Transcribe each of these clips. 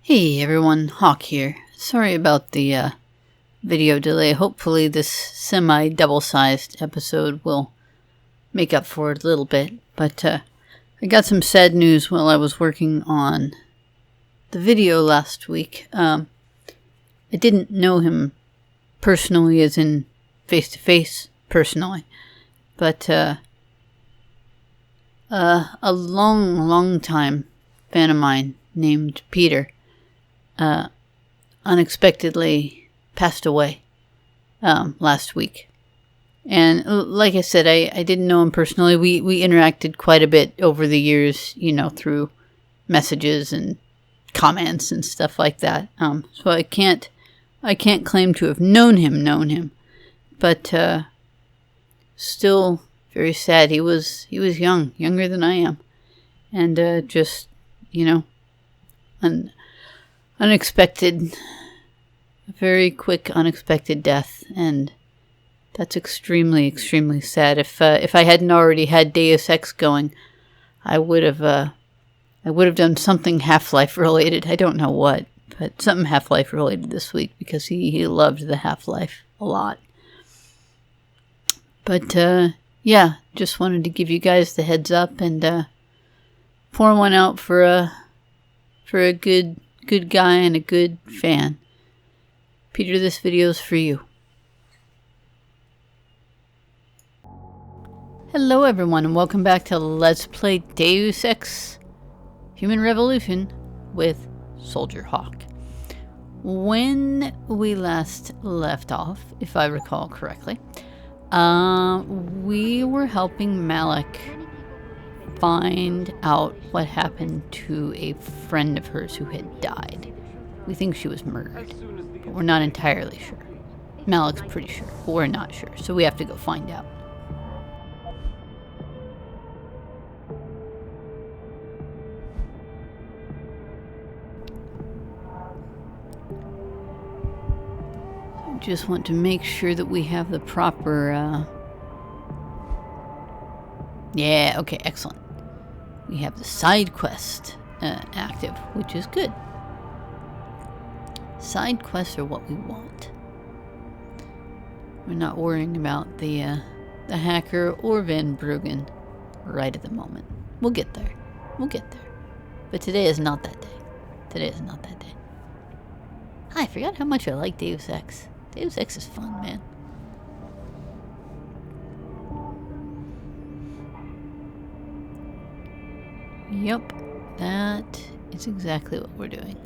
Hey everyone, Hawk here. Sorry about the video delay. Hopefully this semi-double-sized episode will make up for it a little bit. But I got some sad news while I was working on the video last week. I didn't know him personally, as in face-to-face personally. But a long time fan of mine named Peter unexpectedly passed away last week. And like I said, I didn't know him personally. We interacted quite a bit over the years, you know, through messages and comments and stuff like that. So I can't claim to have known him, but still very sad. He was younger than I am, and just, you know, unexpected, very quick, unexpected death, and that's extremely sad. If I hadn't already had Deus Ex going, I would have done something Half-Life related. I don't know what, but something Half-Life related this week, because he loved the Half-Life a lot. But yeah, just wanted to give you guys the heads up and pour one out for a good guy and a good fan. Peter, this video's for you. Hello everyone, and welcome back to Let's Play Deus Ex Human Revolution with Soldierhawke. When we last left off, if I recall correctly, we were helping Malik find out what happened to a friend of hers who had died. We think she was murdered, but we're not entirely sure. Malik's pretty sure, but we're not sure, so we have to go find out. I just want to make sure that we have the proper, yeah, okay, excellent. We have the side quest active, which is good. Side quests are what we want. We're not worrying about the hacker or Van Bruggen right at the moment. We'll get there. We'll get there. But today is not that day. Today is not that day. I forgot how much I like Deus Ex. Deus Ex is fun, man. Yep, that is exactly what we're doing.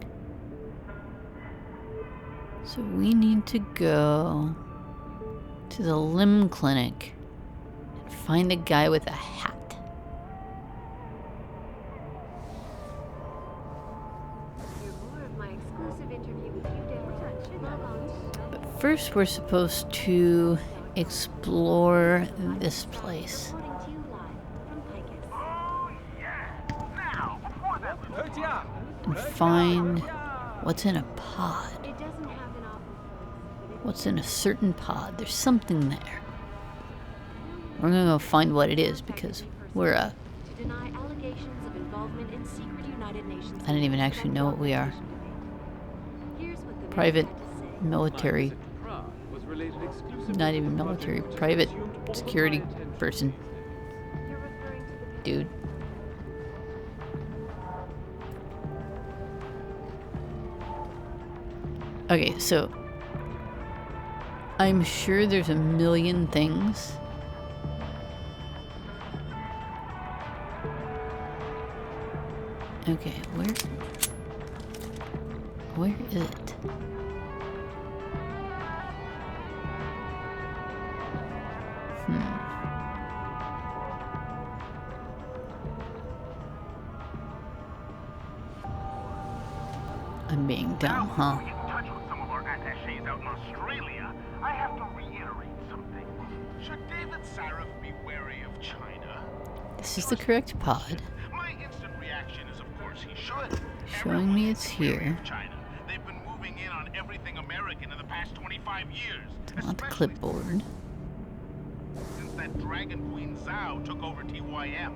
So we need to go to the limb clinic and find a guy with a hat. But first we're supposed to explore this place. And find what's in a pod. What's in a certain pod. There's something there. We're gonna go find what it is, because we're I don't even actually know what we are. Private military. Not even military. Private security person. Dude. Okay, so I'm sure there's a million things. Okay, where is it? I'm being dumb, huh? I have to reiterate something. Should David Sarif be wary of China? This is the correct pod. My instant reaction is, of course, he should. Showing me it's here. China. They've been moving in on everything American in the past 25 years. Not the clipboard. Since that Dragon Queen Zhao took over TYM.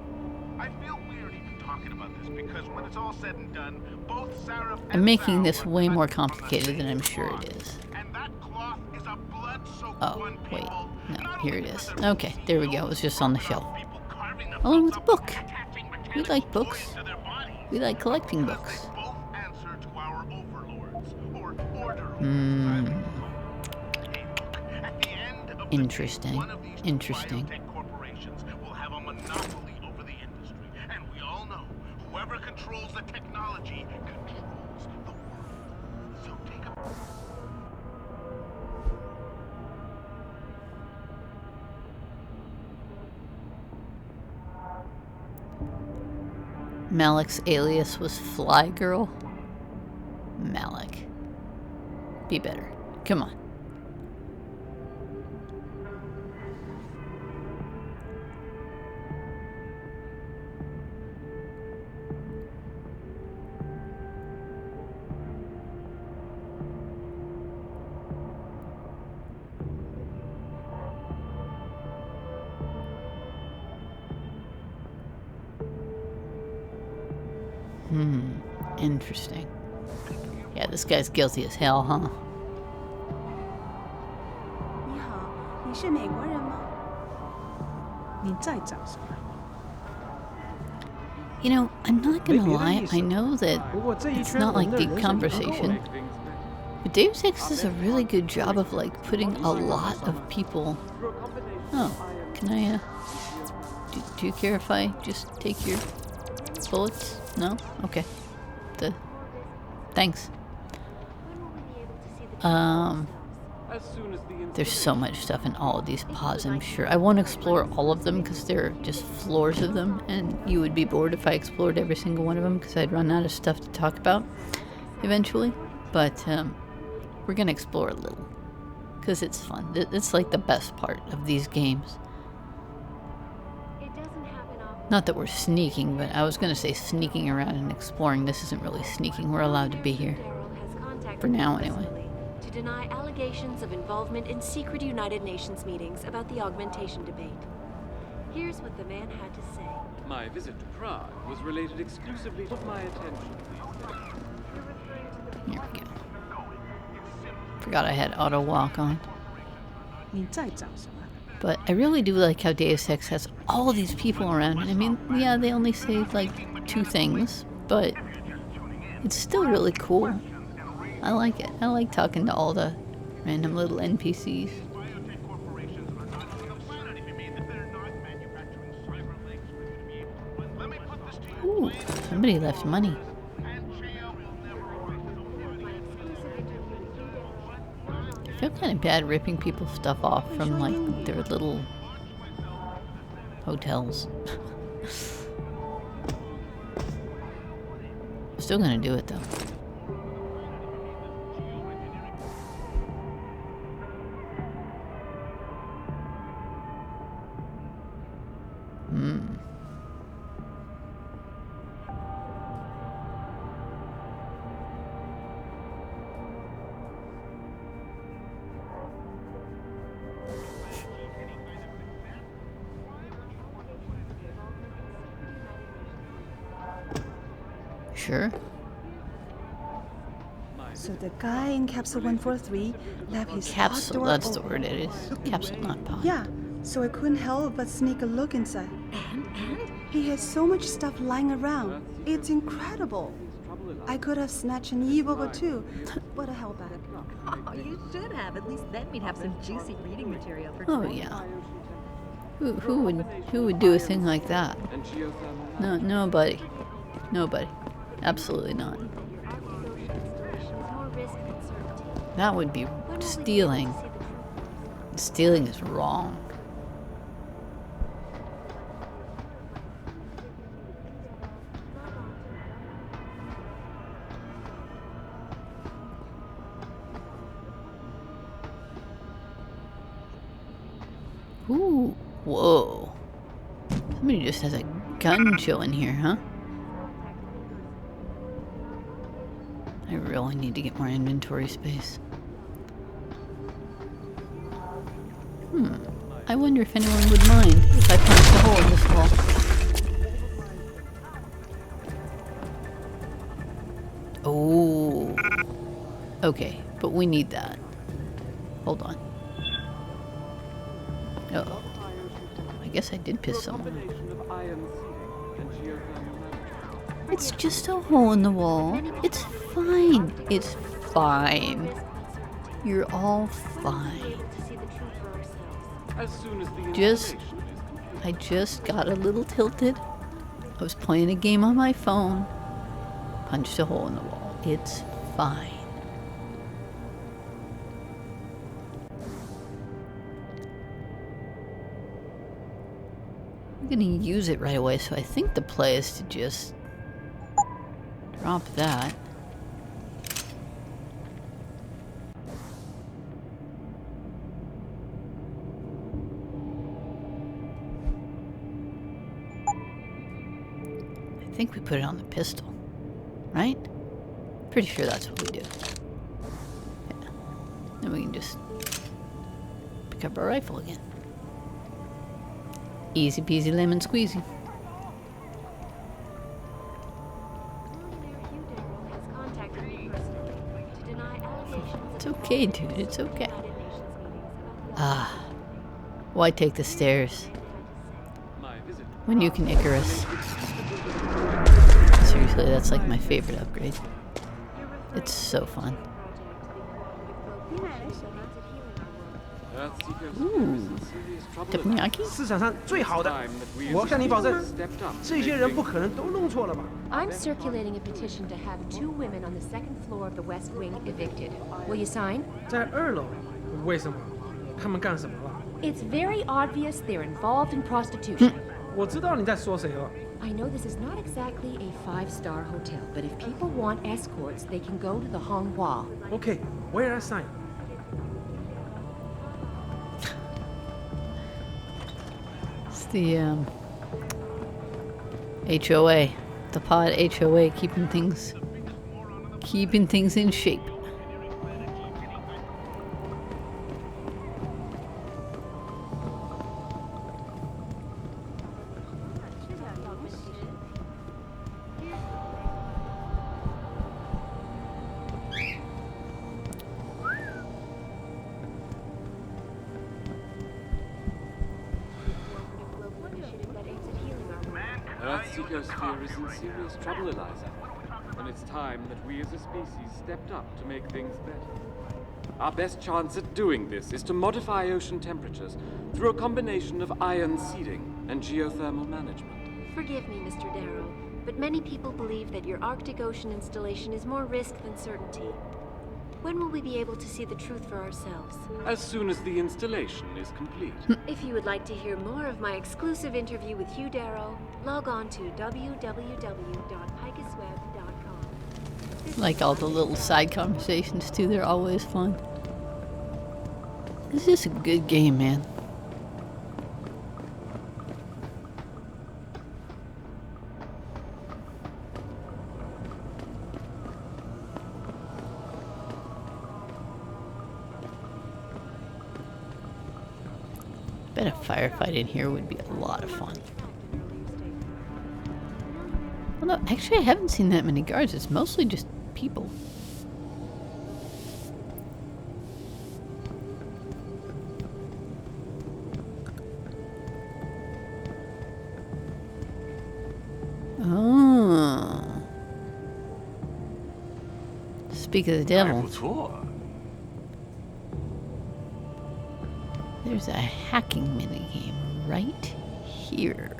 I feel weird even talking about this because when it's all said and done, both Sarah and I'm making Sarah this were way more cut from the complicated than I'm same sure cloth. it is. And that cloth is a blood-soaked Oh, one, wait. people. No, Not here only it because is. they're Okay, there we go. It was just on the CEOs, shelf. people carving Along themselves with the up, book. attaching We mechanical like toys books. to their bodies. We like collecting Because books. they both answer to our overlords, or order lords, Hmm. Hey, look, at the end of the Interesting. day, one of these two Interesting. biotech corporations will have a monopoly over the industry. And we all know, whoever controls the technology controls the world. So take a... Malik's alias was Fly Girl. Malik. Be better. Come on. Interesting. Yeah, this guy's guilty as hell, huh? 你好，你是美国人吗？你在找什么？ You know, I'm not gonna lie, I know that it's not like deep conversation, but Deus Ex does a really good job of like putting a lot of people. Oh, can I, do you care if I just take your bullets? No? Okay. Thanks. There's so much stuff in all of these pods, I'm sure. I won't explore all of them because there are just floors of them, and you would be bored if I explored every single one of them because I'd run out of stuff to talk about eventually. But we're gonna explore a little because it's fun. It's like the best part of these games. Not that we're sneaking, but I was gonna say sneaking around and exploring. This isn't really sneaking. We're allowed to be here. For now, anyway. To deny allegations of involvement in secret United Nations meetings about the augmentation debate. Here's what the man had to say. My visit to Prague was related exclusively to my attention. Here we go. Forgot I had auto walk on. 你在找什么？ But I really do like how Deus Ex has all these people around. And I mean, yeah, they only say like 2 things, but it's still really cool. I like it. I like talking to all the random little NPCs. Biotech corporations are not on the planet if you mean that they're not manufacturing cyber legs for you to be able to run. Let me put this to you. Ooh, somebody left money. And jail will never I feel kind of bad ripping people's stuff off from like their little hotels. Still gonna do it though. Sure. So the guy in capsule 143 left his pod Capsule, door that's the open. word it is. Capsule, not pod. Yeah, so I couldn't help but sneak a look inside. And? He has so much stuff lying around. It's incredible. I could have snatched an e-book or two, but I held back. Oh, you should have. At least then we'd have some juicy reading material for Oh yeah. Who would do a thing like that? And geothermal. No, nobody. Nobody. Absolutely not. More risk than certainty. That would be stealing. Stealing is wrong. Ooh, whoa. Somebody just has a gun show in here, huh? I really need to get more inventory space. I wonder if anyone would mind if I punched a hole in this wall. Okay, but we need that. Hold on. Uh-oh. I guess I did piss someone off. Combination of iron seating and geothermal management. It's just a hole in the wall. It's fine. It's fine. You're all fine. As soon as the Just, installation is complete. I just got a little tilted. I was playing a game on my phone. Punched a hole in the wall. It's fine. I'm gonna use it right away, so I think the play is to just drop that. I think we put it on the pistol, right? Pretty sure that's what we do. Yeah. Then we can just pick up our rifle again. Easy peasy lemon squeezy. It's okay, dude. It's okay. Ah. Why take the stairs My visit when you can Icarus? Seriously, that's like my favorite upgrade. It's so fun. Earthseekers Ooh. is in serious trouble. Teppanyaki? 市场上最好的， Time that we 我 as 向 a 你保证 species，stepped up to 这些 make 人不 things 可能都弄错了吧？ I'm circulating a petition to have 2 women on the 2nd floor of the West Wing evicted. Will you sign? 在2楼，为什么？他们干什么了？ It's very obvious they're involved in prostitution. 我知道你在说谁了。 I know this is not exactly a 5-star hotel, but if people want escorts, they can go to the Honghua. OK, where I sign? It's the HOA, the pod HOA, keeping things in shape. Earthseeker sphere is in serious trouble, Eliza. And it's time that we as a species stepped up to make things better. Our best chance at doing this is to modify ocean temperatures through a combination of iron seeding and geothermal management. Forgive me, Mr. Darrow, but many people believe that your Arctic Ocean installation is more risk than certainty. When will we be able to see the truth for ourselves? As soon as the installation is complete. If you would like to hear more of my exclusive interview with Hugh Darrow, log on to www.picusweb.com. Like all the little side conversations too, they're always fun. This is a good game, man. Bet a firefight in here would be a lot of fun. Well, no, actually I haven't seen that many guards. It's mostly just people. Oh. Speak of the devil. 不错。 There's a hacking minigame right here.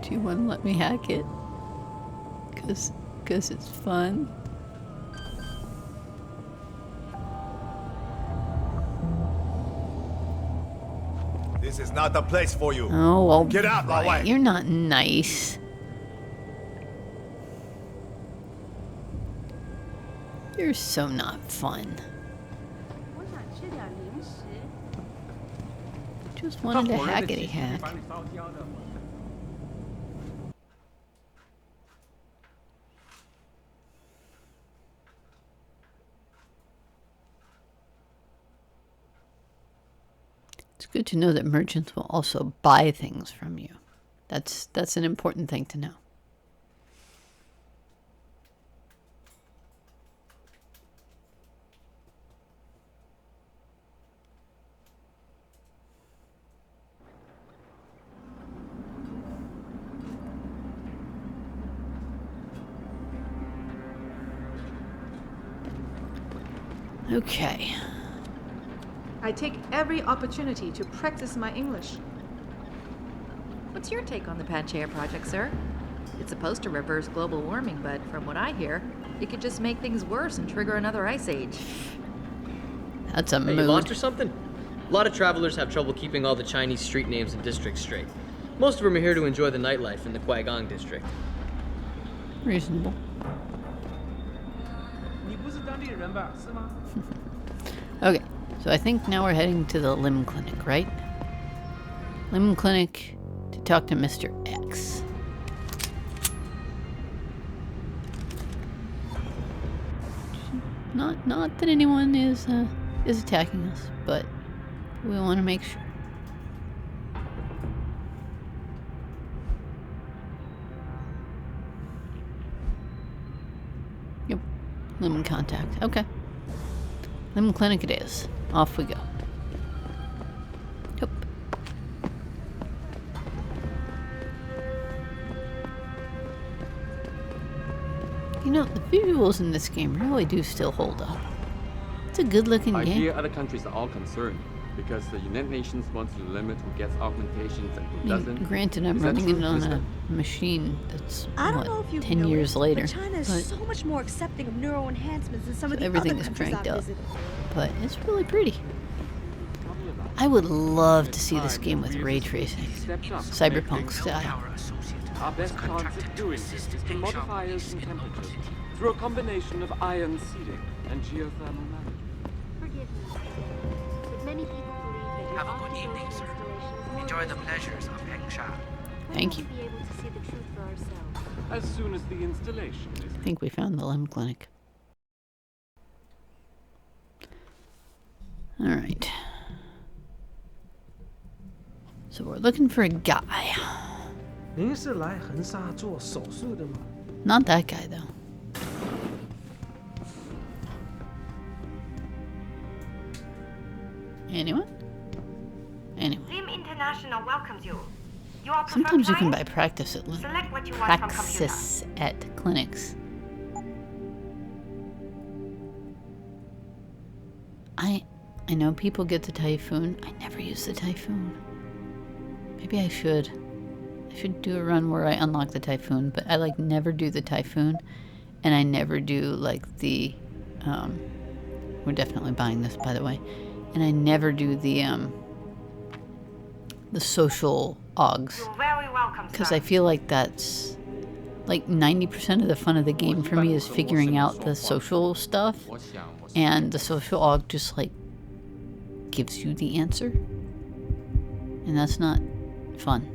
Do you want to let me hack it? Cause it's fun. This is not the place for you. Oh, well, Get out, right. Lawai. You're not nice. You're so not fun. Just wanted to hackety hack. It's good to know that merchants will also buy things from you. That's an important thing to know. Okay. I take every opportunity to practice my English. What's your take on the Panchaea project, sir? It's supposed to reverse global warming, but from what I hear, it could just make things worse and trigger another ice age. That's a Hey, mood. you lost or something? A lot of travelers have trouble keeping all the Chinese street names and districts straight. Most of them are here to enjoy the nightlife in the Guigang district. Reasonable. 你不是当地人吧？是吗？ Okay, so I think now we're heading to the limb clinic, right? Limb clinic to talk to Mr. X. Not that anyone is attacking us, but we want to make sure. Yep, limb contact. Okay. Limb clinic it is. Off we go. Yep. You know, the visuals in this game really do still hold up. It's a good-looking I game. hear other countries are all concerned because the United Nations wants to limit who gets augmentations and who I mean, doesn't. granted, I'm Is that running true, it on mister? a machine that's, I don't know what, if you've 10 years noticed, later. but China is but so much more accepting of neural enhancements than some of the everything other is countries cranked I've up. visited. But it's really pretty. I would love to see this game with ray tracing. Cyberpunk style. Our best chance at doing this is to modify ocean temperatures through a combination of ion seeding and geothermal management. Forgive me, but many people believe that your Have a good evening, sir. Enjoy the pleasures of Hengsha. Thank you. When will we be able to see the truth for ourselves? As soon as the installation is I think we found the limb clinic. Alright. So we're looking for a guy. 您是来横沙做手术的吗？ Not that guy, though. Anyone? Anyone. Lim International welcomes you. You are Sometimes you can buy practice at Select what you want from computer. praxis at clinics. I know people get the Typhoon. I never use the Typhoon. Maybe I should. I should do a run where I unlock the Typhoon, but I like never do the Typhoon, and I never do like the we're definitely buying this, by the way. And I never do the social augs. You're very welcome, Because sir. I feel like that's like 90% of the fun of the game for me is figuring out the social stuff, and the social aug just like gives you the answer, and that's not fun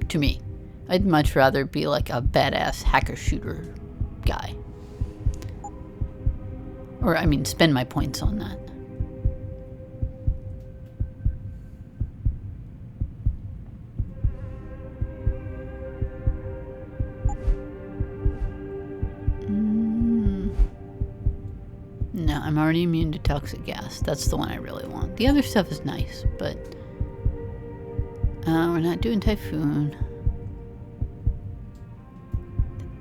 to me. I'd much rather be like a badass hacker shooter guy, or I mean spend my points on that. No, I'm already immune to toxic gas. That's the one I really want. The other stuff is nice, but we're not doing Typhoon.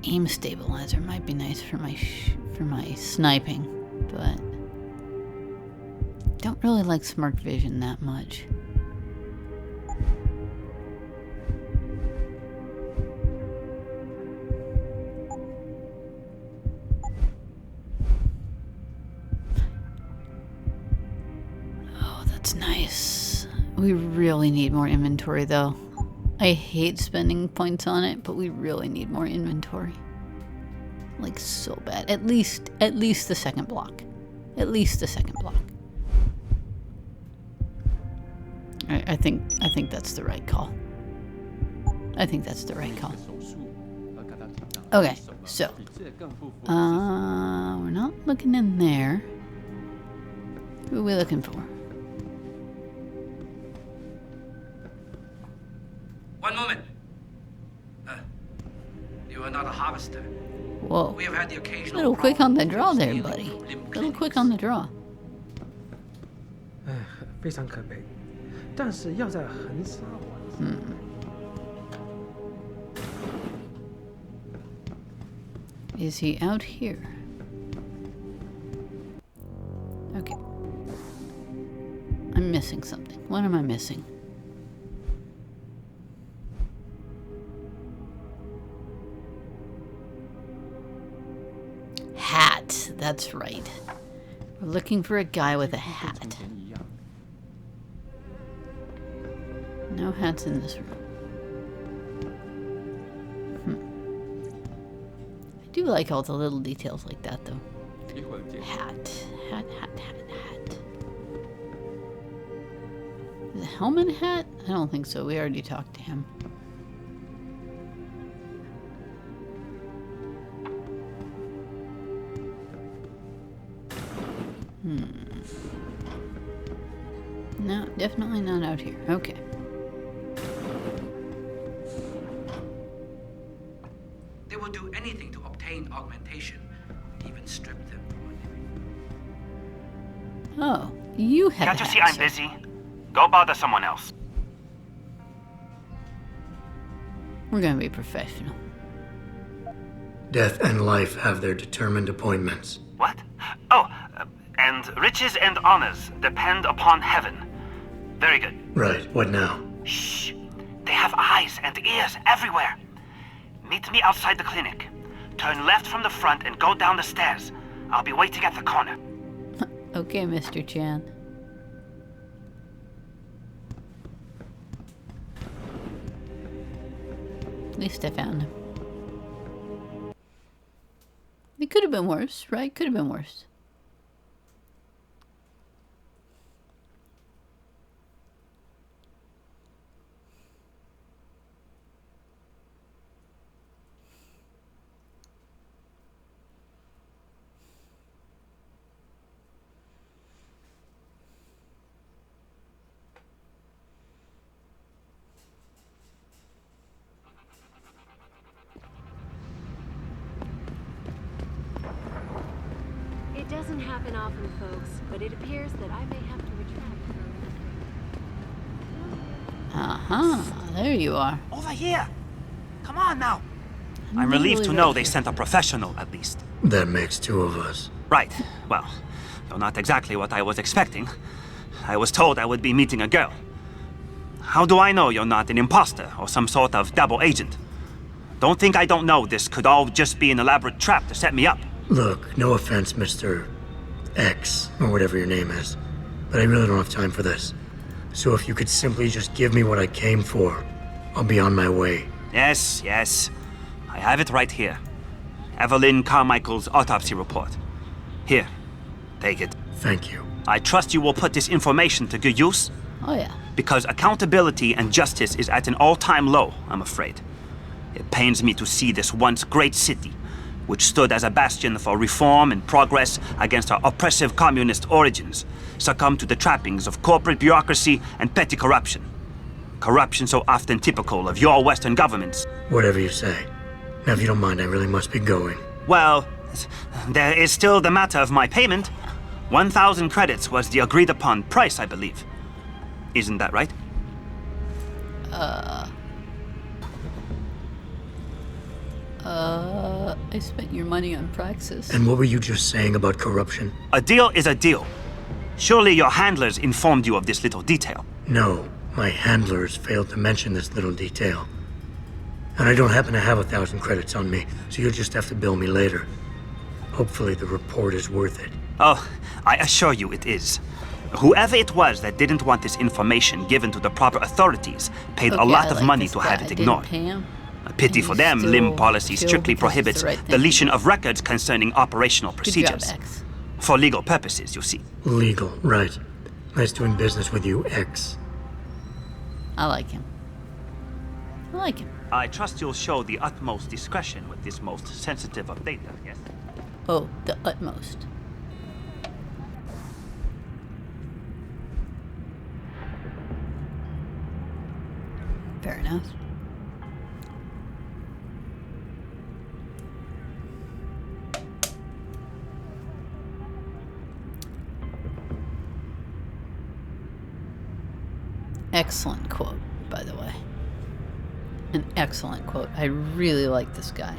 The aim stabilizer might be nice for my sniping, but don't really like Smart Vision that much. Nice. We really need more inventory though. I hate spending points on it, but we really need more inventory. Like so bad. At least the second block. At least the second block. I think that's the right call. I think that's the right call. Okay, so we're not looking in there. Who are we looking for? One moment. You are not a harvester. Whoa. We have had the occasional Little quick on the draw there, stealing buddy. from limb Little quick clinics. on the draw. 唉，非常可悲。但是要在横沙完成。Is he out here? Okay. I'm missing something. What am I missing? Hat. That's right. We're looking for a guy with a hat. No hats in this room. I do like all the little details like that, though. Hat. Hat. Is a helmet hat? I don't think so. We already talked to him. No, definitely not out here. Okay. They will do anything to obtain augmentation, even strip them. Oh, you have Can't a you see hat, I'm sir. busy? Go bother someone else. We're gonna be professional. Death and life have their determined appointments. What? Oh, and riches and honors depend upon heaven. Very good. Right, what now? Shh. They have eyes and ears everywhere. Meet me outside the clinic. Turn left from the front and go down the stairs. I'll be waiting at the corner. Okay, Mr. Chan. At least I found him. It could have been worse, right? Could have been worse. It doesn't happen often, folks, but it appears that I may have to retract. There you are. Over here! Come on now! I'm Literally relieved to right know they here. sent a professional, at least. That makes two of us. Right. Well, though not exactly what I was expecting. I was told I would be meeting a girl. How do I know you're not an imposter or some sort of double agent? Don't think I don't know this could all just be an elaborate trap to set me up. Look, no offense, Mr. X, or whatever your name is, but I really don't have time for this. So if you could simply just give me what I came for, I'll be on my way. Yes, yes. I have it right here. Evelyn Carmichael's autopsy report. Here, take it. Thank you. I trust you will put this information to good use. Oh, yeah. Because accountability and justice is at an all-time low, I'm afraid. It pains me to see this once great city, which stood as a bastion for reform and progress against our oppressive communist origins, succumb to the trappings of corporate bureaucracy and petty corruption. Corruption so often typical of your Western governments. Whatever you say. Now, if you don't mind, I really must be going. Well, there is still the matter of my payment. 1,000 credits was the agreed-upon price, I believe. Isn't that right? I spent your money on Praxis. And what were you just saying about corruption? A deal is a deal. Surely your handlers informed you of this little detail. No, my handlers failed to mention this little detail. And I don't happen to have 1,000 credits on me, so you'll just have to bill me later. Hopefully the report is worth it. Oh, I assure you it is. Whoever it was that didn't want this information given to the proper authorities paid a lot of money to have it ignored. A pity for them, limb policy strictly prohibits deletion of records concerning operational procedures. X. For legal purposes, you see. Legal, right. Nice doing business with you, X. I like him. I like him. I trust you'll show the utmost discretion with this most sensitive of data, yes? Oh, the utmost. Fair enough. excellent quote, by the way. An excellent quote. I really like this guy.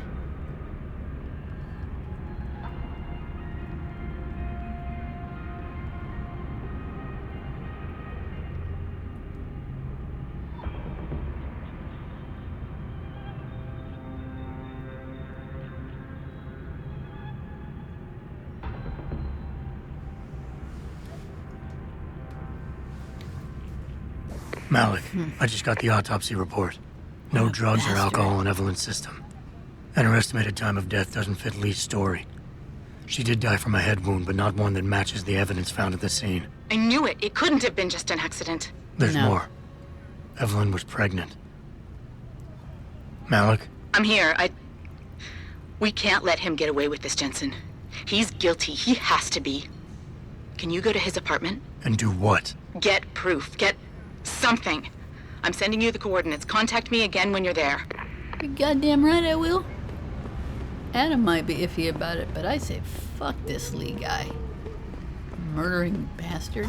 Malik, I just got the autopsy report. No drugs or alcohol in Evelyn's system. And her estimated time of death doesn't fit Lee's story. She did die from a head wound, but not one that matches the evidence found at the scene. I knew it. It couldn't have been just an accident. There's more. Evelyn was pregnant. Malik? I'm here. We can't let him get away with this, Jensen. He's guilty. He has to be. Can you go to his apartment? And do what? Get proof. Get something. I'm sending you the coordinates. Contact me again when you're there. You're goddamn right I will. Adam might be iffy about it, but I say fuck this Lee guy. Murdering bastard.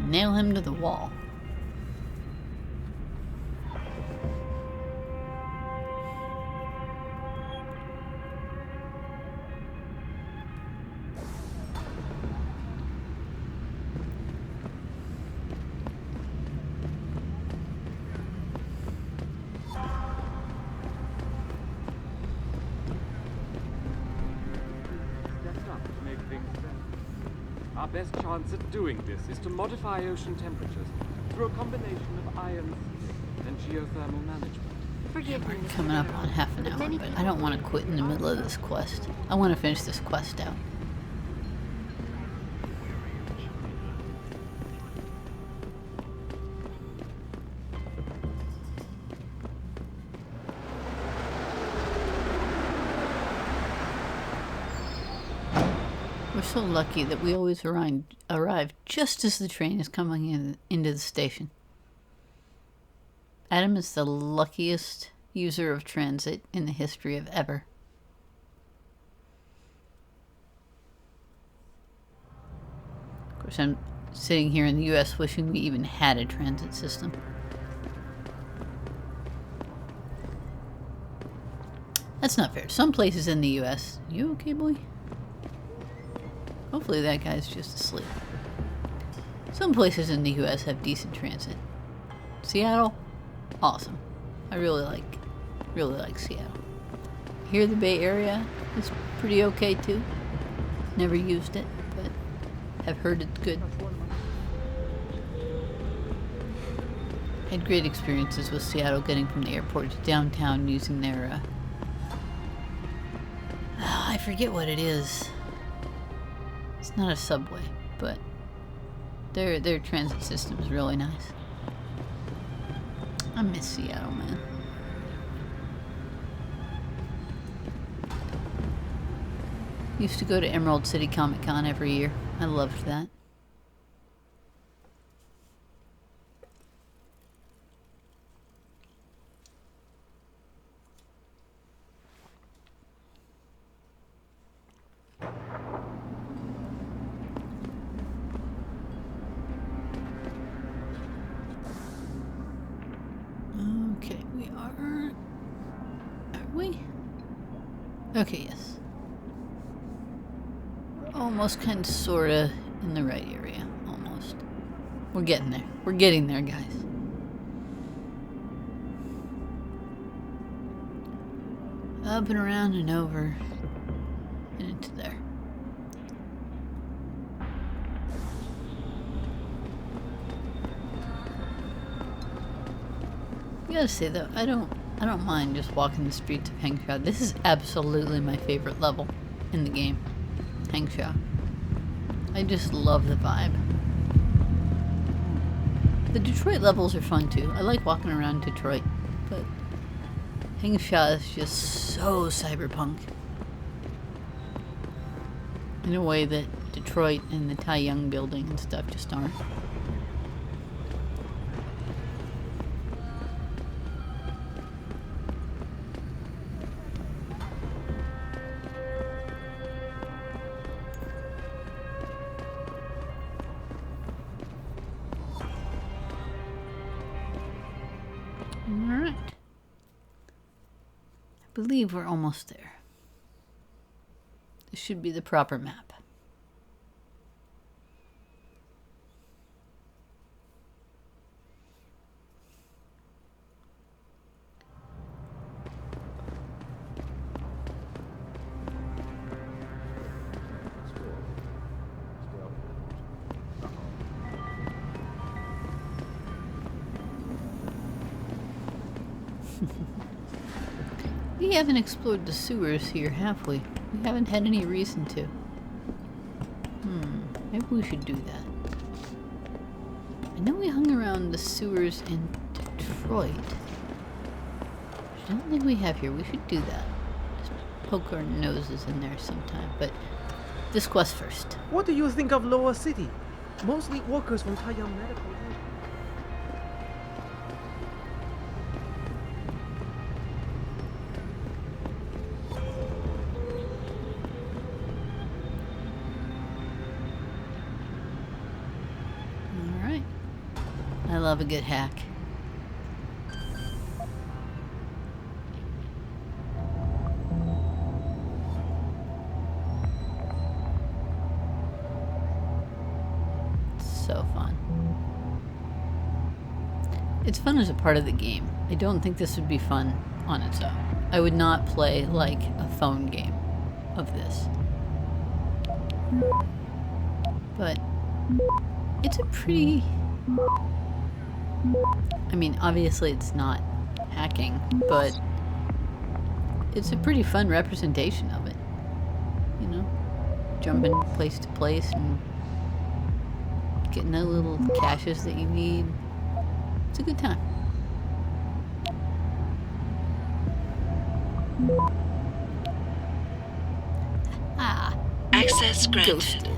Nail him to the wall. Our best chance at doing this is to modify ocean temperatures through a combination of iron sealing and geothermal management. Forgive me, Mr. Coming up on half an hour, but I don't want to quit in the middle of this quest. I want to finish this quest out. We're so lucky that we always arrive just as the train is coming into the station. Adam is the luckiest user of transit in the history of ever. Of course, I'm sitting here in the US wishing we even had a transit system. That's not fair. Some places in the US... You okay, boy? Hopefully that guy's just asleep. Some places in the US have decent transit. Seattle? Awesome. I really like Seattle. Here the Bay Area is pretty okay too. Never used it, but have heard it's good. Had great experiences with Seattle getting from the airport to downtown using their I forget what it is. It's not a subway, but their transit system is really nice. I miss Seattle, man. Used to go to Emerald City Comic Con every year. I loved that. Okay, we are we? Okay, yes. We're almost kind of sorta in the right area. Almost. We're getting there. We're getting there, guys. Up and around and over and into there. I gotta say though, I don't mind just walking the streets of Hengsha. This is absolutely my favorite level in the game. Hengsha. I just love the vibe. The Detroit levels are fun too. I like walking around Detroit, but Hengsha is just so cyberpunk. In a way that Detroit and the Tai Young building and stuff just aren't. believe we're almost there. This should be the proper map. We haven't explored the sewers here, have we? We haven't had any reason to. Maybe we should do that. I know we hung around the sewers in Detroit. Which I don't think we have here. We should do that. Just poke our noses in there sometime. But this quest first. What do you think of Lower City? Mostly workers from Taiyang Medical. I love a good hack. So fun. It's fun as a part of the game. I don't think this would be fun on its own. I would not play like a phone game of this. But it's a pretty... I mean, obviously it's not hacking, but it's a pretty fun representation of it. You know? Jumping place to place and getting the little caches that you need. It's a good time. Ah. Access granted. Ghosted.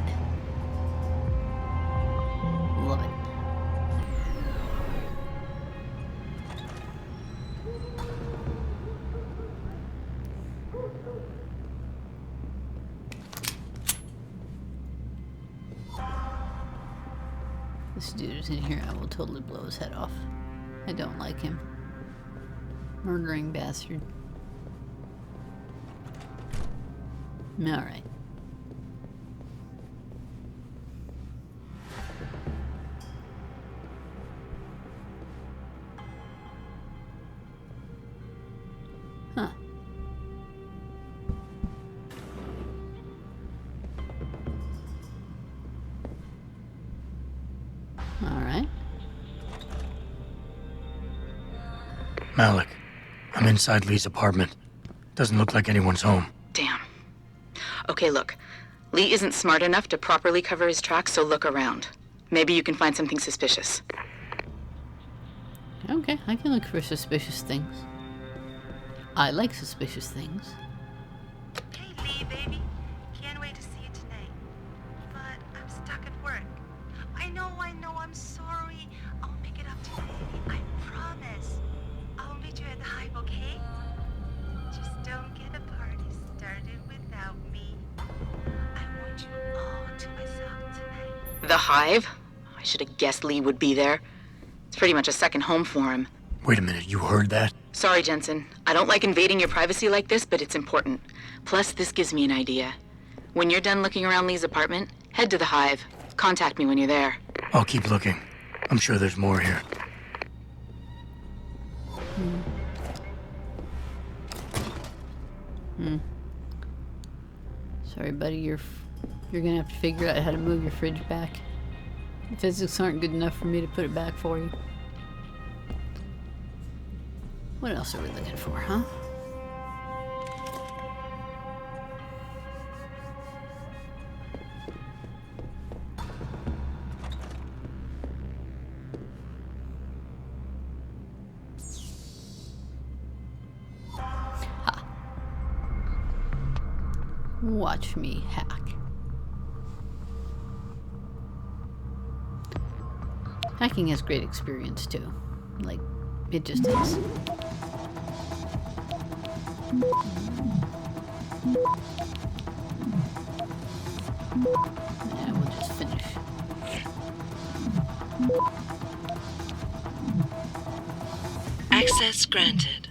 Love it. This dude is in here. I will totally blow his head off. I don't like him. Murdering bastard. Alright. Huh. Alright. Malik, I'm inside Lee's apartment. Doesn't look like anyone's home. Damn. Okay, look. Lee isn't smart enough to properly cover his tracks, so look around. Maybe you can find something suspicious. Okay, I can look for suspicious things. I like suspicious things. Hey, Lee, baby. Can't wait to see you tonight. But I'm stuck at work. I know, I'm sorry. I'll make it up today. I promise. I'll meet you at the Hive, okay? Just don't get a party started without me. I want you all to myself tonight. The Hive? I should have guessed Lee would be there. It's pretty much a second home for him. Wait a minute, you heard that? Sorry, Jensen. I don't like invading your privacy like this, but it's important. Plus, this gives me an idea. When you're done looking around Lee's apartment, head to the Hive. Contact me when you're there. I'll keep looking. I'm sure there's more here. Sorry, buddy. You're gonna have to figure out how to move your fridge back. The physics aren't good enough for me to put it back for you. What else are we looking for, huh? Ha. Watch me hack. Hacking has great experience too. Like, it just is. Yeah, we'll just finish. Access granted.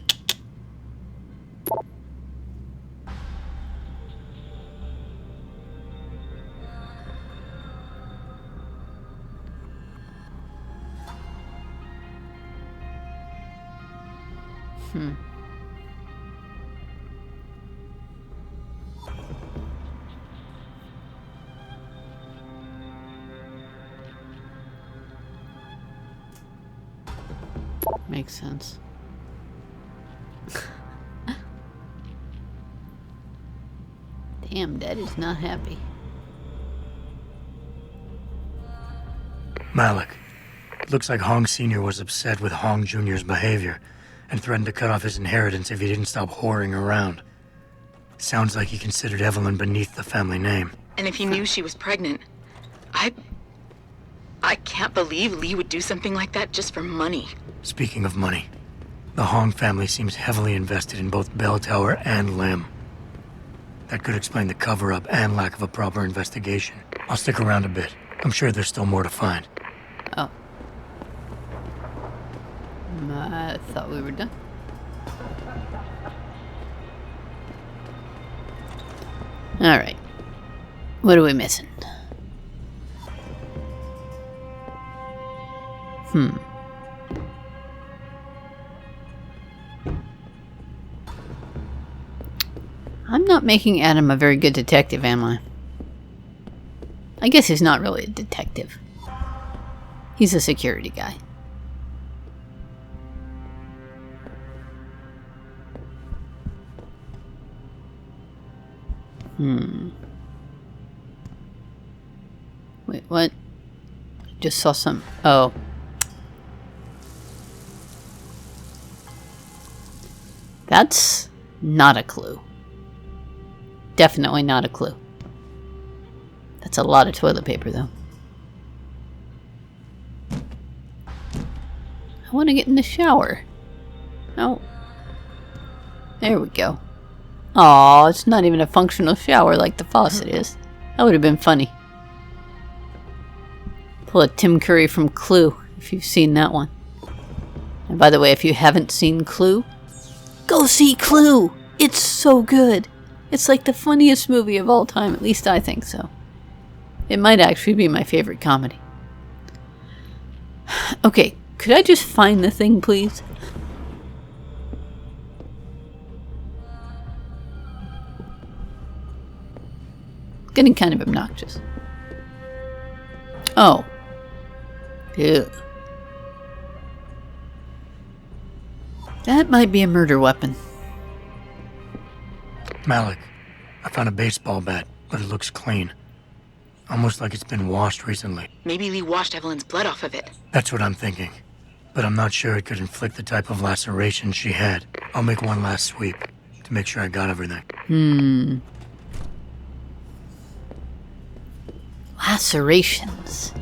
Makes sense. Damn, Daddy's not happy. Malik. Looks like Hong Sr. was upset with Hong Jr.'s behavior and threatened to cut off his inheritance if he didn't stop whoring around. Sounds like he considered Evelyn beneath the family name. And if he knew she was pregnant, I can't believe Lee would do something like that just for money. Speaking of money, the Hong family seems heavily invested in both Bell Tower and Lim. That could explain the cover-up and lack of a proper investigation. I'll stick around a bit. I'm sure there's still more to find. Oh. I thought we were done. Alright. What are we missing? I'm not making Adam a very good detective, am I? I guess he's not really a detective. He's a security guy. Wait, what? Just saw some... Oh. That's not a clue. Definitely not a clue. That's a lot of toilet paper, though. I want to get in the shower. Oh. There we go. Aw, it's not even a functional shower like the faucet is. That would have been funny. Pull a Tim Curry from Clue, if you've seen that one. And by the way, if you haven't seen Clue, go see Clue! It's so good! It's like the funniest movie of all time, at least I think so. It might actually be my favorite comedy. Okay, could I just find the thing, please? Getting kind of obnoxious. Oh. Ew. That might be a murder weapon. Malik, I found a baseball bat, but it looks clean. Almost like it's been washed recently. Maybe Lee washed Evelyn's blood off of it. That's what I'm thinking. But I'm not sure it could inflict the type of laceration she had. I'll make one last sweep to make sure I got everything. Lacerations.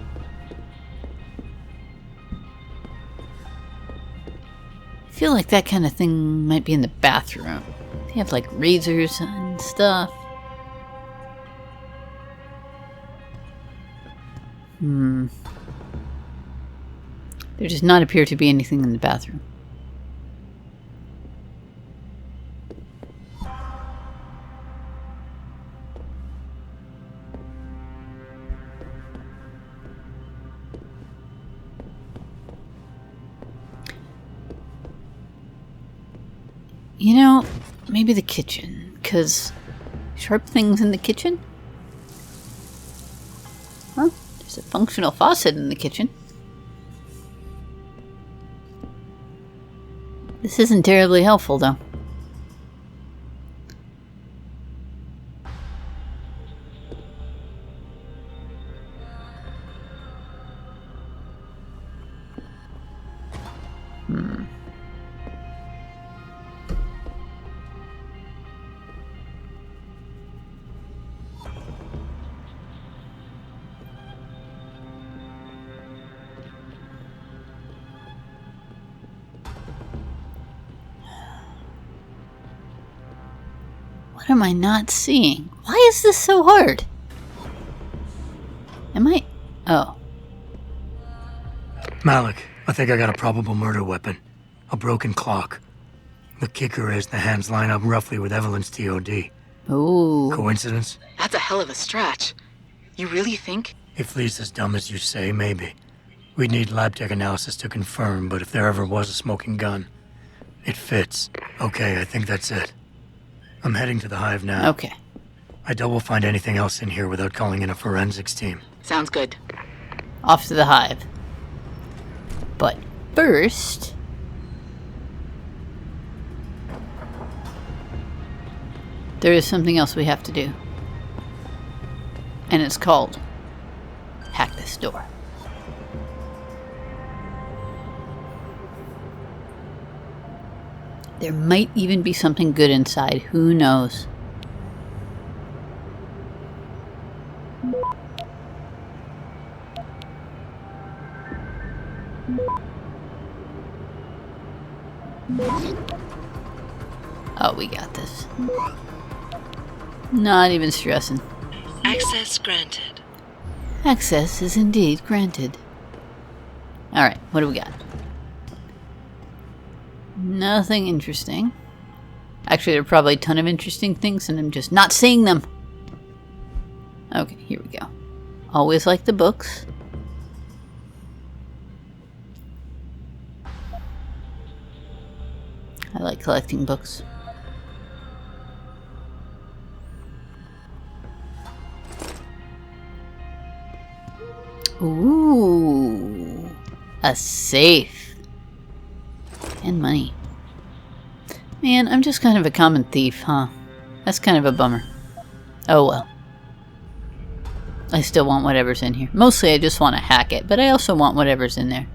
I feel like that kind of thing might be in the bathroom. They have like razors and stuff. There does not appear to be anything in the bathroom. You know, maybe the kitchen, because sharp things in the kitchen? Well, there's a functional faucet in the kitchen. This isn't terribly helpful, though. What am I not seeing? Why is this so hard? Am I... Oh. Malik, I think I got a probable murder weapon. A broken clock. The kicker is the hands line up roughly with Evelyn's TOD. Ooh. Coincidence? That's a hell of a stretch. You really think? If Lee's as dumb as you say, maybe. We'd need lab tech analysis to confirm, but if there ever was a smoking gun, It fits. Okay, I think that's it. I'm heading to the hive now. Okay. I doubt we'll find anything else in here without calling in a forensics team. Sounds good. Off to the hive. But first... there is something else we have to do. And it's called... hack this door. There might even be something good inside. Who knows? Oh, we got this. Not even stressing. Access granted. Access is indeed granted. Alright, what do we got? Nothing interesting. Actually, there are probably a ton of interesting things, and I'm just not seeing them. Okay, here we go. Always like the books. I like collecting books. Ooh, a safe. And money. Man, I'm just kind of a common thief, huh? That's kind of a bummer. Oh well. I still want whatever's in here. Mostly I just want to hack it, but I also want whatever's in there.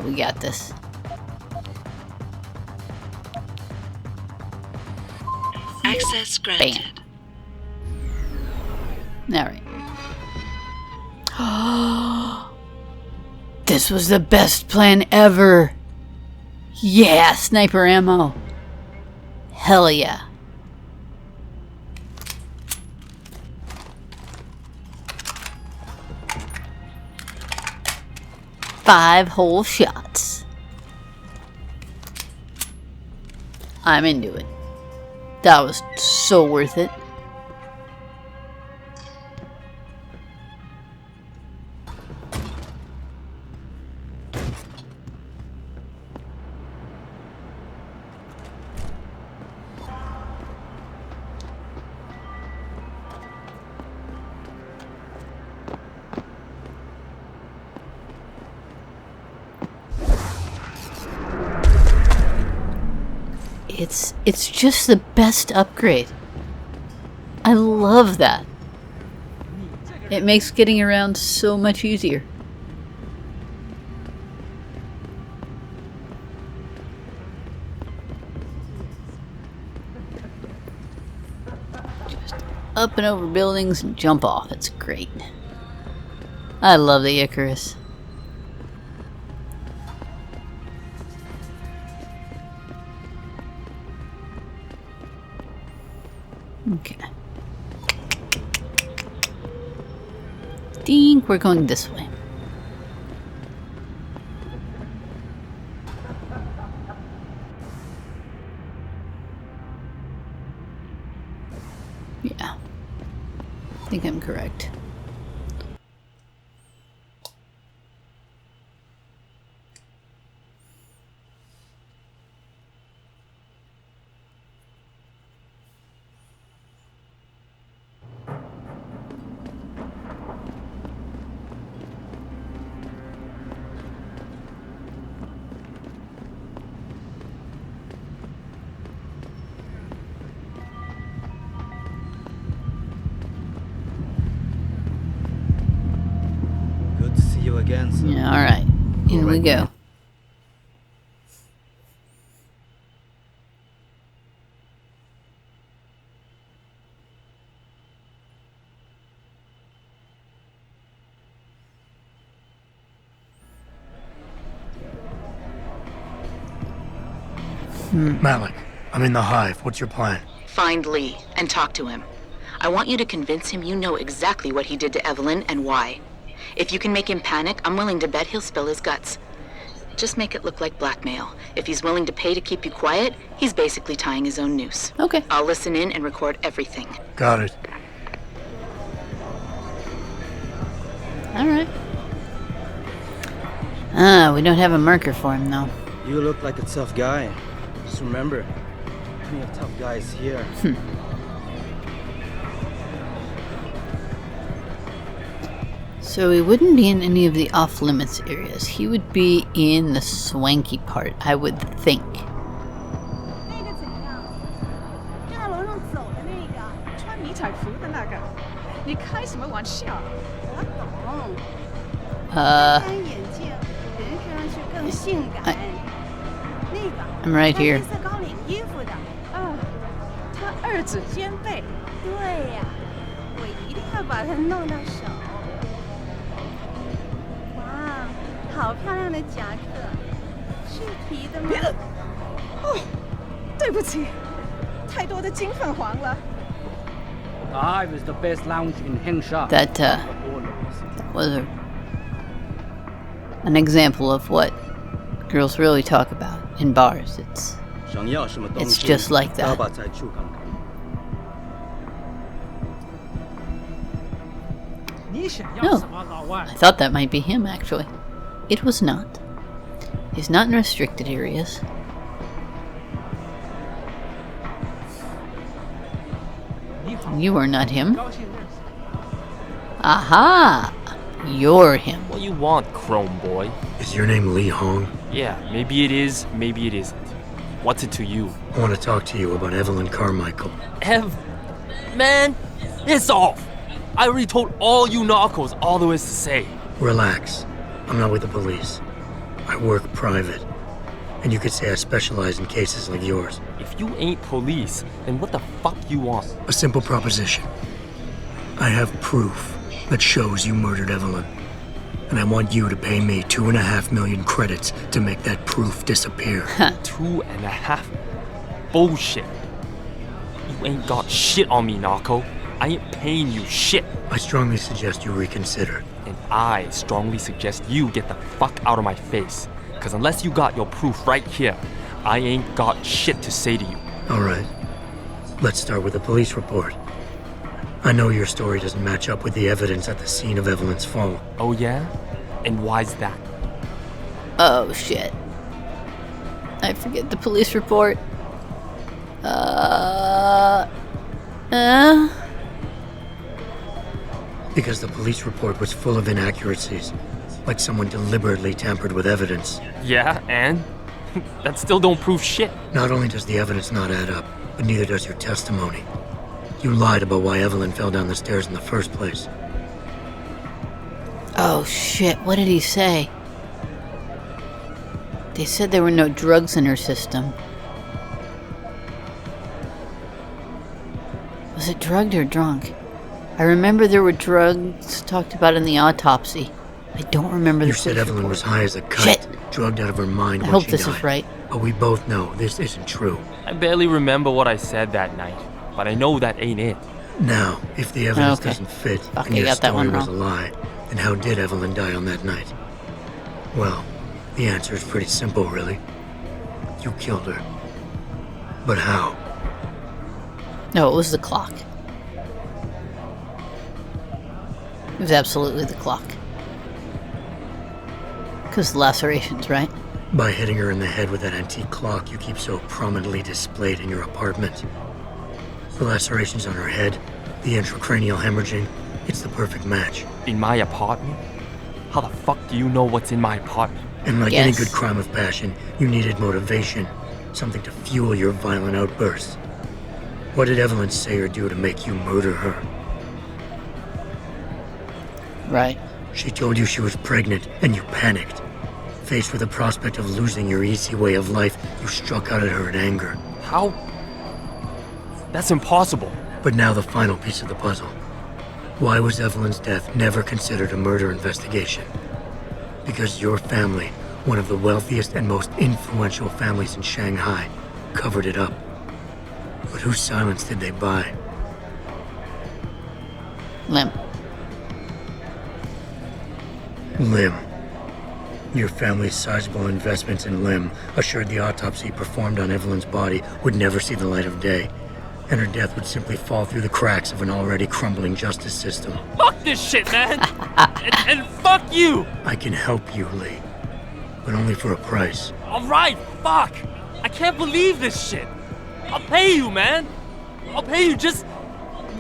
We got this. Access granted. Bam. Alright. This was the best plan ever. Yeah, sniper ammo. Hell yeah. Five whole shots. I'm into it. That was so worth it. It's just the best upgrade. I love that. It makes getting around so much easier. Just up and over buildings and jump off. It's great. I love the Icarus. Okay. Think we're going this way. Yeah. I think I'm correct. Again, so. Yeah, alright. Here we go. Malik, I'm in the hive. What's your plan? Find Lee and talk to him. I want you to convince him you know exactly what he did to Evelyn and why. If you can make him panic, I'm willing to bet he'll spill his guts. Just make it look like blackmail. If he's willing to pay to keep you quiet, he's basically tying his own noose. Okay. I'll listen in and record everything. Got it. Alright. We don't have a marker for him, though. You look like a tough guy. Just remember, plenty of tough guys here. So he wouldn't be in any of the off-limits areas. He would be in the swanky part, I would think. 那个怎样？大楼上走的那个，穿迷彩服的那个，你开什么玩笑？我懂。戴眼镜，人看上去更性感。那个 I'm right 穿 here. 黑色高领衣服的，他二指兼备。对呀，我一定要把它弄到手。哇，好漂亮的夹克，是皮的吗？哦，对不起，太多的金粉黄了。 The Hive is the best lounge in Hengsha. That was an example of what girls really talk about in bars. It's just like that. Oh, I thought that might be him, actually. It was not. He's not in restricted areas. You are not him. Aha! You're him. What you want, Chrome Boy? Is your name Li Hong? Yeah, maybe it is, maybe it isn't. What's it to you? I want to talk to you about Evelyn Carmichael. Man, it's off! I already told all you narcos all there is to say. Relax. I'm not with the police. I work private. And you could say I specialize in cases like yours. If you ain't police, then what the fuck you want? A simple proposition. I have proof that shows you murdered Evelyn. And I want you to pay me 2.5 million credits to make that proof disappear. 2.5? Bullshit. You ain't got shit on me, narco. I ain't paying you shit. I strongly suggest you reconsider. And I strongly suggest you get the fuck out of my face. Because unless you got your proof right here, I ain't got shit to say to you. Alright. Let's start with the police report. I know your story doesn't match up with the evidence at the scene of Evelyn's fall. Oh yeah? And why's that? Oh shit. I forget the police report. Because the police report was full of inaccuracies. Like someone deliberately tampered with evidence. Yeah, and? That still don't prove shit. Not only does the evidence not add up, but neither does your testimony. You lied about why Evelyn fell down the stairs in the first place. Oh shit, what did he say? They said there were no drugs in her system. Was it drugged or drunk? I remember there were drugs talked about in the autopsy. I don't remember the You said Evelyn was high as a kite, Shit. drugged out of her mind I when hope she this died. is right. But we both know this isn't true. I barely remember what I said that night, but I know that ain't it. Now, if the evidence doesn't fit Fuck, and I your got that story one was a wrong. lie, then how did Evelyn die on that night? Well, the answer is pretty simple, really. You killed her. But how? No, it was the clock. It was absolutely the clock. Because lacerations, right? By hitting her in the head with that antique clock you keep so prominently displayed in your apartment. The lacerations on her head, the intracranial hemorrhaging, it's the perfect match. In my apartment? How the fuck do you know what's in my apartment? And like any good crime of passion, you needed motivation, something to fuel your violent outbursts. What did Evelyn say or do to make you murder her? Right. She told you she was pregnant, and you panicked. Faced with the prospect of losing your easy way of life, you struck out at her in anger. How? That's impossible. But now the final piece of the puzzle. Why was Evelyn's death never considered a murder investigation? Because your family, one of the wealthiest and most influential families in Shanghai, covered it up. But whose silence did they buy? Lim. Lim. Your family's sizable investments in Lim assured the autopsy performed on Evelyn's body would never see the light of day, and her death would simply fall through the cracks of an already crumbling justice system. Fuck this shit, man! and fuck you! I can help you, Lee, but only for a price. Alright, fuck! I can't believe this shit! I'll pay you, man! I'll pay you, just...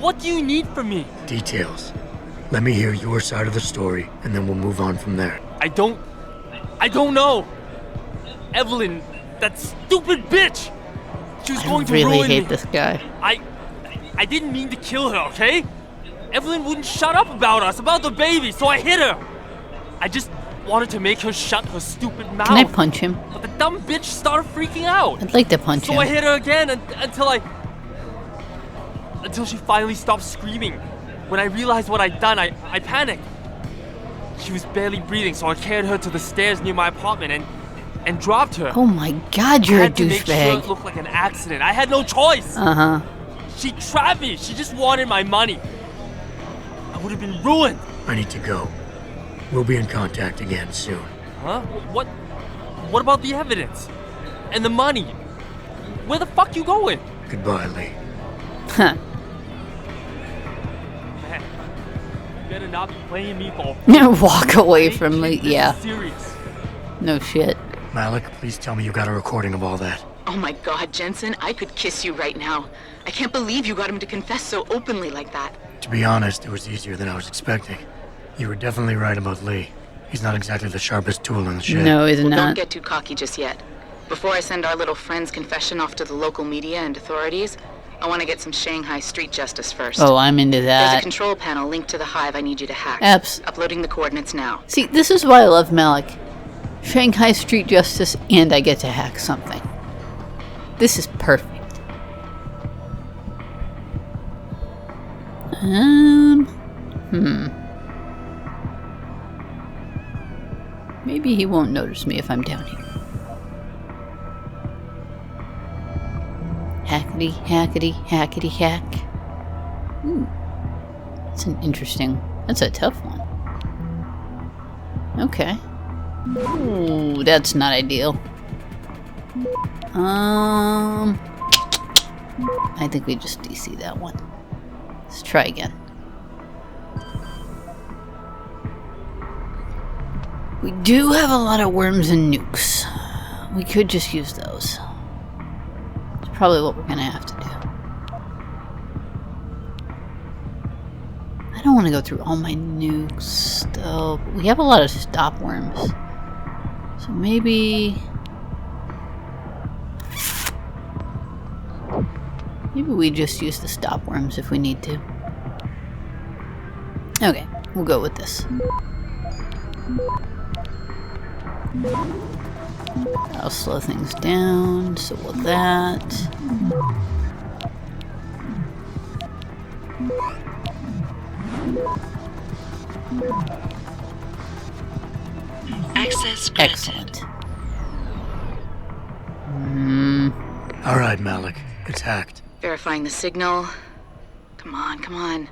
What do you need from me? Details. Let me hear your side of the story, and then we'll move on from there. I don't know. Evelyn, that stupid bitch! She was going to ruin me. I really hate this guy. I didn't mean to kill her, okay? Evelyn wouldn't shut up about us, about the baby, so I hit her. I just wanted to make her shut her stupid mouth. Can I punch him? But the dumb bitch started freaking out. I'd like to punch him. So I hit her again until she finally stopped screaming. When I realized what I'd done, I panicked. She was barely breathing, so I carried her to the stairs near my apartment and dropped her. Oh my god, you're a douchebag. I had to make sure it looked like an accident. I had no choice. Uh-huh. She trapped me. She just wanted my money. I would have been ruined. I need to go. We'll be in contact again soon. Huh? What about the evidence? And the money? Where the fuck you going? Goodbye, Lee. Huh. Man, you better not be playing me for... Walk away from Lee. Yeah. Serious. No shit. Malik, please tell me you got a recording of all that. Oh my god, Jensen, I could kiss you right now. I can't believe you got him to confess so openly like that. To be honest, it was easier than I was expecting. You were definitely right about Lee. He's not exactly the sharpest tool in the shed. No, he's not. Don't get too cocky just yet. Before I send our little friend's confession off to the local media and authorities, I want to get some Shanghai street justice first. Oh, I'm into that. There's a control panel linked to the hive I need you to hack. Uploading the coordinates now. See, this is why I love Malik. Shanghai street justice, and I get to hack something. This is perfect. Maybe he won't notice me if I'm down here. Hackety, hackety, hackety, hack. Ooh. That's a tough one. Okay. Ooh, that's not ideal. I think we just DC that one. Let's try again. We do have a lot of worms and nukes. We could just use those. It's probably what we're gonna have to do. I don't want to go through all my nukes, though. But we have a lot of stop worms. So maybe we just use the stop worms if we need to. Okay, we'll go with this. I'll slow things down, so will that. Access granted. Excellent. Alright, Malik. It's hacked. Verifying the signal. Come on.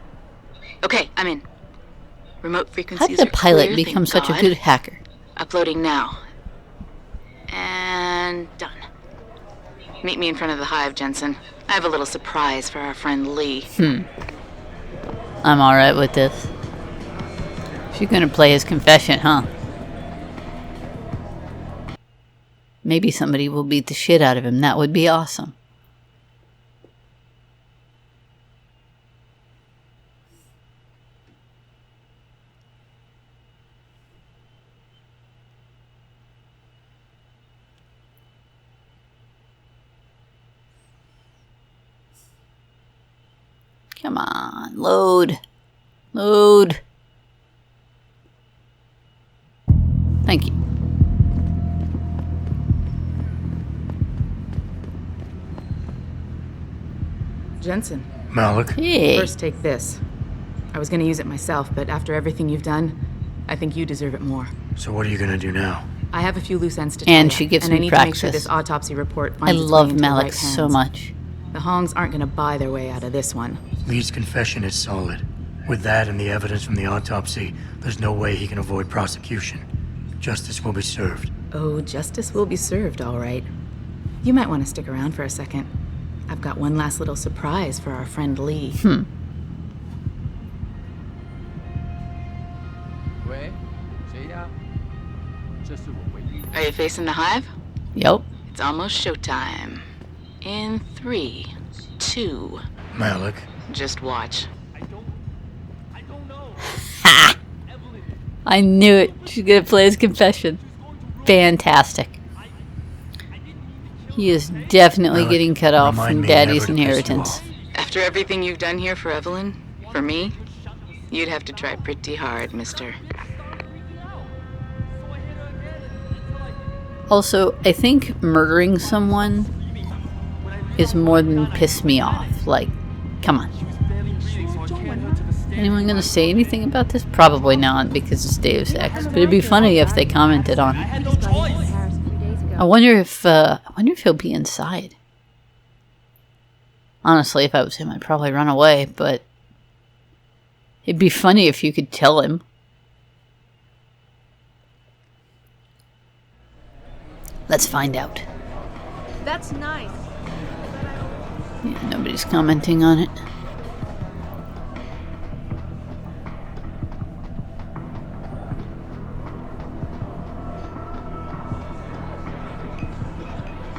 Okay, I'm in. Remote frequencies. How did the pilot become such a good hacker? Uploading now. And done. Meet me in front of the hive, Jensen. I have a little surprise for our friend Lee. I'm alright with this. She's gonna play his confession, huh? Maybe somebody will beat the shit out of him. That would be awesome. Come on, load. Load. Thank you. Jensen. Malik. Hey. First, take this. I was gonna use it myself, but after everything you've done, I think you deserve it more. So what are you gonna do now? I have a few loose ends to And tie she up, gives and me I need practice. to make sure this autopsy report I finds its way love into the Malik right so hands. much. The Hongs aren't gonna buy their way out of this one. Lee's confession is solid. With that and the evidence from the autopsy, there's no way he can avoid prosecution. Justice will be served. Oh, justice will be served, all right. You might want to stick around for a second. I've got one last little surprise for our friend Lee. Are you facing the hive? Yep. It's almost showtime. In 3, 2... Malik. Just watch. I knew it. She's gonna play his confession. Fantastic. He is definitely Malik, getting cut off remind from me Daddy's never to piss you inheritance. off. After everything you've done here for Evelyn, for me, you'd have to try pretty hard, mister. Also, I think murdering someone is more than piss me off. Like, come on. Anyone gonna say anything about this? Probably not, because it's Deus Ex. But it'd be funny if they commented on it. I wonder if he'll be inside. Honestly, if I was him, I'd probably run away, but it'd be funny if you could tell him. Let's find out. That's nice. Yeah, nobody's commenting on it.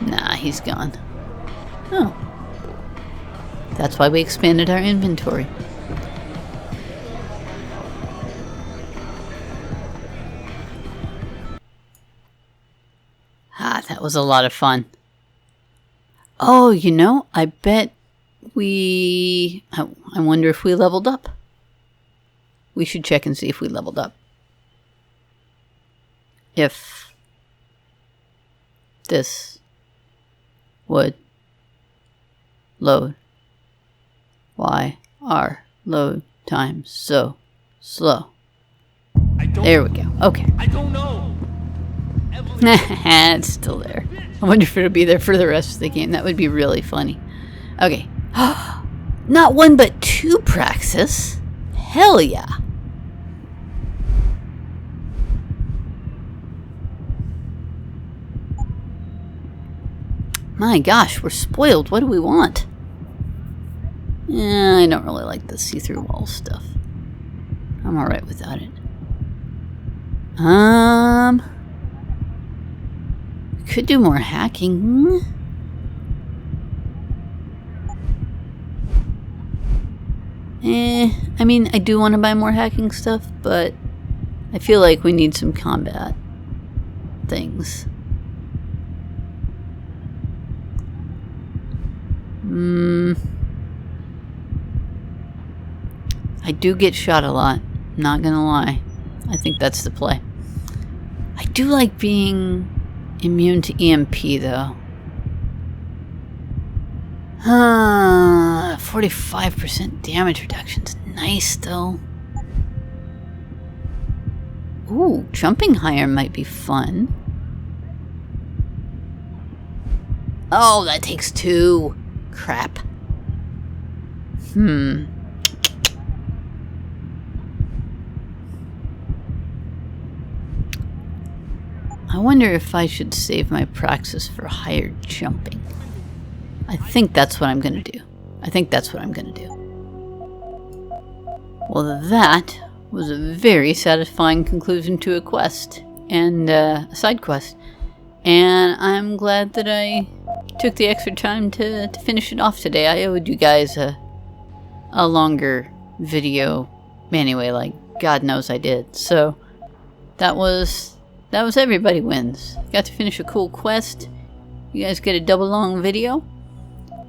Nah, he's gone. Oh. That's why we expanded our inventory. Ah, that was a lot of fun. Oh, you know, I bet we... I wonder if we leveled up. We should check and see if we leveled up. If this would load. Why are load times so slow? There we go. Okay. I don't know. It's still there. I wonder if it'll be there for the rest of the game. That would be really funny. Okay. Not one but two Praxis. Hell yeah. My gosh, we're spoiled. What do we want? I don't really like the see-through wall stuff. I'm alright without it. Could do more hacking. I mean, I do want to buy more hacking stuff, but I feel like we need some combat things. I do get shot a lot, not gonna lie. I think that's the play. I do like being immune to EMP though. 45% damage reduction's nice though. Ooh, jumping higher might be fun. Oh, that takes 2. Crap. I wonder if I should save my Praxis for higher jumping. I think that's what I'm gonna do. Well, that was a very satisfying conclusion to a quest and a side quest. And I'm glad that I took the extra time to finish it off today. I owed you guys a longer video anyway, like God knows I did. So that was Everybody Wins. Got to finish a cool quest. You guys get a double long video.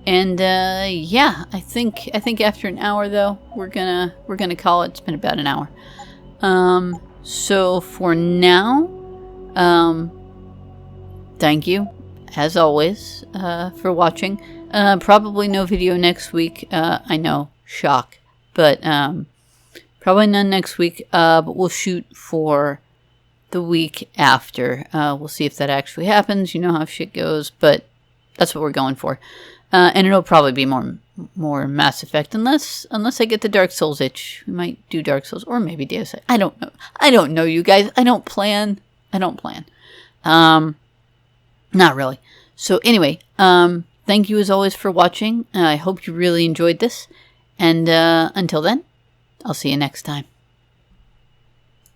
And yeah, I think after an hour though, we're gonna call it. It's been about an hour. So for now, thank you as always for watching. Probably no video next week. I know, shock, but probably none next week. But we'll shoot for the week after. We'll see if that actually happens. You know how shit goes, but that's what we're going for. And it'll probably be more Mass Effect, unless I get the Dark Souls itch. We might do Dark Souls, or maybe Deus Ex. I don't know. I don't know, you guys. I don't plan I don't plan. Not really. So anyway, thank you as always for watching. I hope you really enjoyed this. And until then, I'll see you next time.